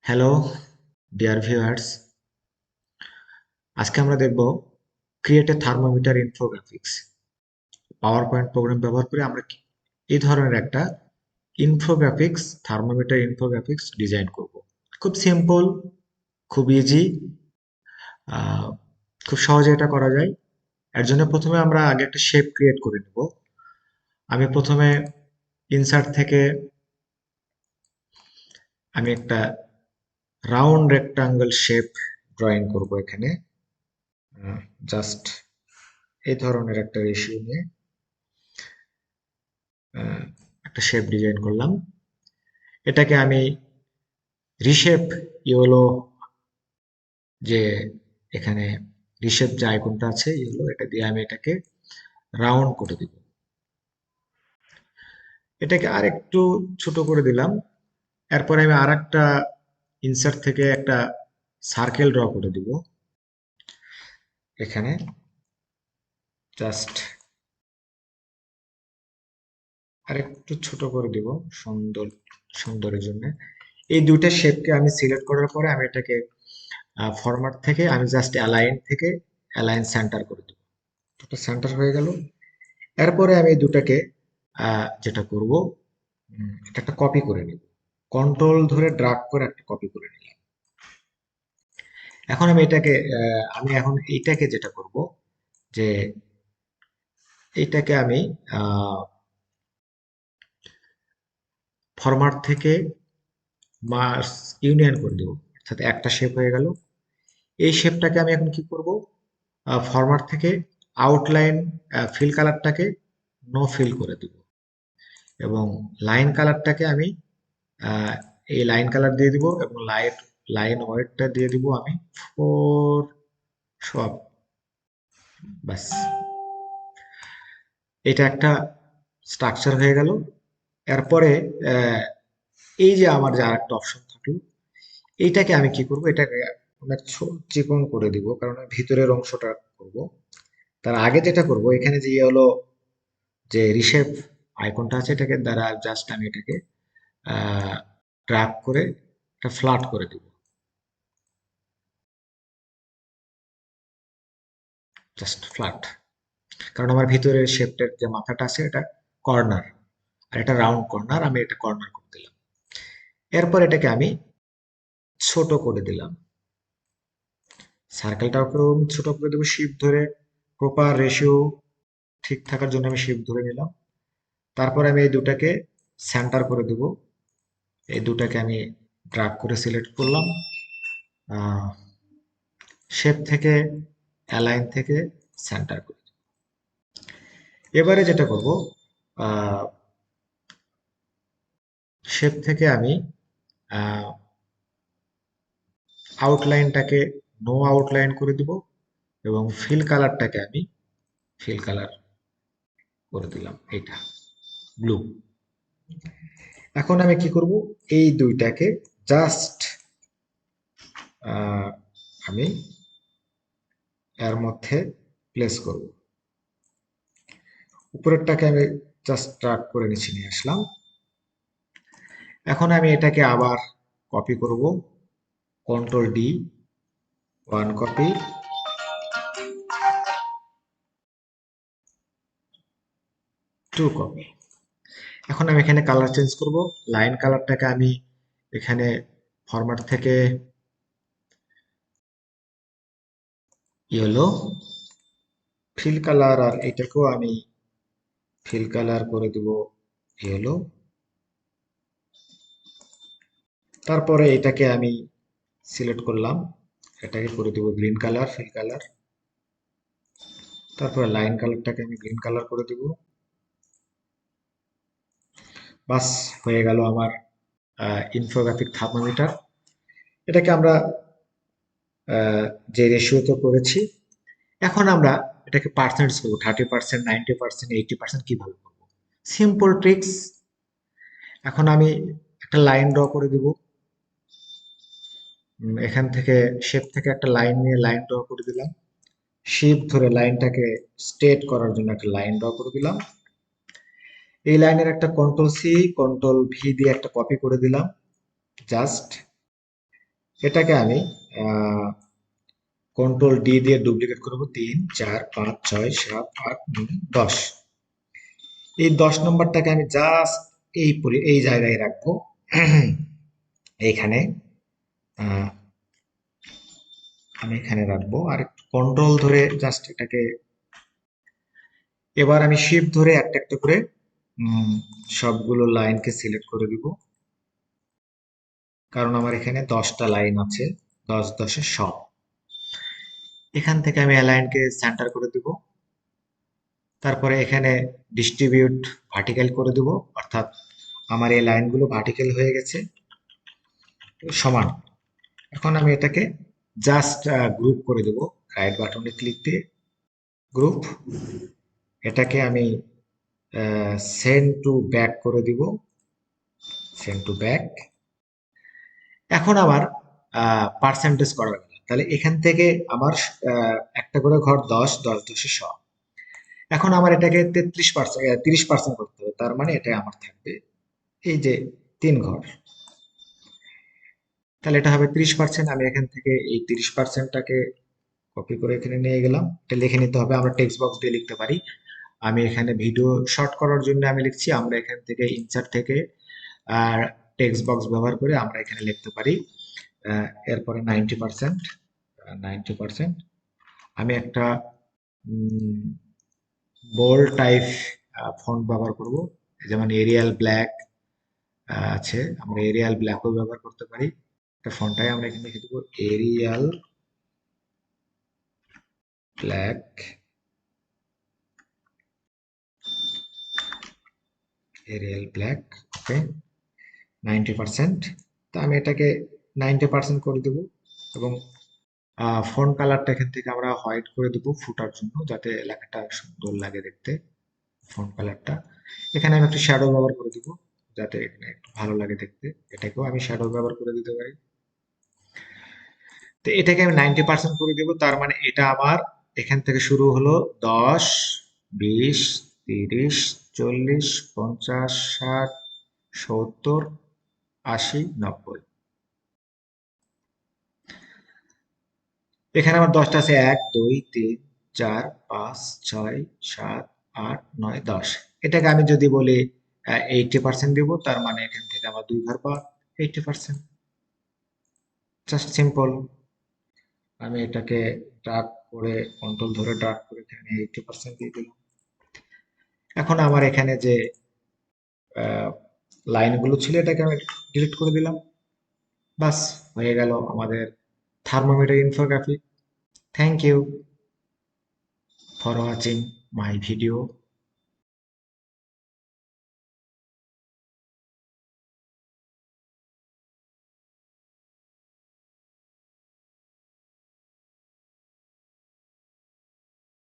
Hello dear viewers, আজকে আমরা দেখব create a thermometer infographics. PowerPoint program ব্যবহার করে আমরা এই ধরনের একটা ইনফোগ্রাফিক্স থার্মোমিটার ইনফোগ্রাফিক্স ডিজাইন করব। খুব সিম্পল, খুব ইজি, খুব সহজে এটা করা যায়। এর জন্য প্রথমে আমরা আগে একটা শেপ ক্রিয়েট করে নেব। আমি প্রথমে ইনসার্ট থেকে আমি একটা রাউন্ড রেক্টাঙ্গল শেপ ড্রয়িং করব। এখানে জাস্ট এই ধরনের একটা রেশিও নিয়ে একটা শেপ ডিজাইন করলাম। এটাকে আমি রিশেপ ইয়েলো, যে এখানে রিশেপ যে আইকনটা আছে ইয়েলো, এটা দিয়ে আমি এটাকে রাউন্ড করে দিব। এটাকে আর একটু ছোট করে দিলাম। এরপরে আমি আর একটা ইনসার্ট থেকে একটা সার্কেল ড্র করে দিব। এখানে জাস্ট আর একটু ছোট করে দিব সুন্দরের জন্য। এই দুইটা শেপকে আমি সিলেক্ট করার পরে আমি এটাকে ফরম্যাট থেকে আমি জাস্ট অ্যালাইন থেকে অ্যালাইন সেন্টার করে দেব। দুটো সেন্টার হয়ে গেল। এরপরে আমি এই দুটাকে যেটা করব, এটা একটা কপি করে নেব। কন্ট্রোল ধরে ড্রাগ করে একটা কপি করে নিলাম। এখন আমি এটাকে এখন এইটাকে যেটা করব, যে এইটাকে আমি ফরম্যাট থেকে মার্জ ইউনিয়ন করে দেব, অর্থাৎ একটা শেপ হয়ে গেল। এই শেপটাকে আমি এখন কি করব, ফরম্যাট থেকে আউটলাইন ফিল কালারটাকে নো ফিল করে দেব, এবং লাইন কালারটাকে আমি এই লাইন কালার দিয়ে দিব, এবং লাইন ওয়েটটা দিয়ে দিব আমি 4 সব। ব্যাস, এটা একটা স্ট্রাকচার হয়ে গেল। এরপরে এই যে আমার যে আরেকটা অপশন থাকলো, এইটাকে আমি কি করব, এটাকে অনেক চিকন করে দিব, কারণ আমি ভিতরের অংশটা করব। তার আগে যেটা করব, এখানে যে হলো যে রিশেপ আইকনটা আছে, এটাকে দ্বারা জাস্ট আমি এটাকে ড্র্যাগ করে একটা ফ্ল্যাট করে দিব, জাস্ট ফ্ল্যাট। কারণ আমার ভিতরের শেপটার যে মাথাটা আছে এটা কর্নার, আর এটা রাউন্ড কর্নার, আমি এটা কর্নার করে দিলাম। এরপর এটাকে আমি ছোট করে দিলাম, সার্কেলটাকেও ছোট করে দেবো শিফট ধরে। প্রপার রেশিও ঠিক থাকার জন্য আমি শিফট ধরে নিলাম। তারপর আমি এই দুটাকে সেন্টার করে দেব। এই দুটাকে আমি ড্র্যাগ করে সিলেক্ট করলাম, শেপ থেকে অ্যালাইন থেকে সেন্টার করে। এবারে যেটা করব, শেপ থেকে আমি আউটলাইনটাকে নো আউটলাইন করে দিব, এবং ফিল কালারটাকে আমি ফিল কালার করে দিলাম, এইটা ব্লু। এখন আমি কি করব, এই দুইটাকে জাস্ট আমি এর মধ্যে প্লেস করব। উপরেরটাকে আমি জাস্ট ট্র্যাক করে নিচে নিয়ে আসলাম। এখন আমি এটাকে আবার কপি করব, control D, one copy, two copy. এখন আমি এখানে কালার চেঞ্জ করব। লাইন কালারটাকে আমি এখানে ফরম্যাট থেকে ইয়েলো ফিল কালার, আর এটাকেও আমি ফিল কালার করে দেব ইয়েলো। তারপরে এটাকে আমি সিলেক্ট করলাম, এটাকে করে দেব গ্রিন কালার, ফিল কালার। তারপরে লাইন কালারটাকে আমি গ্রিন কালার করে দেব। বাস, হয়ে গেল আমার ইনফোগ্রাফিক থার্মোমিটার। এটাকে আমরা যে রেশিওতে করেছি, এখন আমরা এটাকে পার্সেন্টেজ করবো, 30%, 90%, 80% কিভাবে করবো। Simple tricks. এখন আমি একটা লাইন ড্র করে দিব। এখান থেকে শেপ থেকে একটা লাইন নিয়ে লাইন ড্র করে দিলাম। শিফট ধরে লাইনটাকে স্ট্রেট করার জন্য একটা লাইন ড্র করে দিলাম। এই লাইনের একটা কন্ট্রোল সি কন্ট্রোল ভি দিয়ে একটা কপি করে দিলাম। জাস্ট এটাকে আমি কন্ট্রোল ডি দিয়ে ডুপ্লিকেট করবো 3 4 5 6 7 8 9 10। এই 10 নম্বরটাকে আমি জাস্ট এই জায়গায় রাখবো। এইখানে আহ, আমি এখানে রাখবো আর কন্ট্রোল ধরে জাস্ট এটাকে, এবার আমি শিফট ধরে একটা একটা করে উম, সবগুলো লাইনকে সিলেক্ট করে দিব, কারণ আমার এখানে 10টা লাইন আছে, 10 10 সব। এখান থেকে আমি অ্যালাইনকে সেন্টার করে দিব, তারপরে এখানে ডিস্ট্রিবিউট ভার্টিক্যাল করে দিব, অর্থাৎ আমার এই লাইনগুলো ভার্টিক্যাল হয়ে গেছে সমান। এখন আমি এটাকে জাস্ট গ্রুপ করে দেব, রাইট বাটনে ক্লিক দিয়ে গ্রুপ। এটাকে আমি সেন্ড টু ব্যাক করে দিব, সেন্ড টু ব্যাক। এখন আমার পার্সেন্টেজ করা গেল, তাহলে এখান থেকে আমার একটা করে ঘর 10 10 10 100। এখন আমার এটাকে 33%, 30% করতে হবে, তার মানে এটা আমার থাকবে এই যে 3 ঘর। তাহলে এটা হবে 30%। আমি এখান থেকে এই 30%টাকে কপি করে এখানে নিয়ে গেলাম, এটা লিখে নিতে হবে। আমরা টেক্সট বক্স দিয়ে লিখতে পারি। আমি এখানে ভিডিও শর্ট করার জন্য আমি লিখছি, আমরা এখান থেকে ইনসার্ট থেকে আর টেক্সট বক্স ব্যবহার করে আমরা এখানে লিখতে পারি। এরপরে 90%, 90%। আমি একটা বোল্ড টাইপ ফন্ট ব্যবহার করব, যেমন এরিয়াল ব্ল্যাক আছে, আমরা এরিয়াল ব্ল্যাকও ব্যবহার করতে পারি। একটা ফন্টটাই আমরা এখানে লিখে দেবো এরিয়াল ব্ল্যাক, এরিয়াল ব্ল্যাক। ওকে, 90%। তো আমি এটাকে 90% করে দেবো, এবং ফন্ট কালারটা এখান থেকে আমরা হোয়াইট করে দেবো ফুটার জন্য, যাতে লেখাটা সুন্দর লাগে দেখতে। ফন্ট কালারটা এখানে আমি একটু শ্যাডো ব্যবহার করে দিব, যাতে এখানে একটু ভালো লাগে দেখতে। এটাকেও আমি শ্যাডো ব্যবহার করে দিতে পারি। তো এটাকে আমি 90% করে দেবো, তার মানে এটা আমার এখান থেকে শুরু হলো 10 20 30 40 50 60 70 80 90। এখানে আমার 10টা আছে, 1 2 3 4 5 6 7 8 9 10। এটাকে আমি যদি বলি 80% দিব, তার মানে এখান থেকে আমার 2 ঘর পাওয়া 80%। Just simple. আমি এটাকে ডার্ক করে, কন্ট্রোল ধরে ডার্ক করে এখানে 80% দিয়ে দিলাম। এখন আমার এখানে যে লাইনগুলো ছিল এটাকে আমি ডিলিট করে দিলাম। বাস, হয়ে গেল আমাদের thermometer infographic. Thank you for watching my video.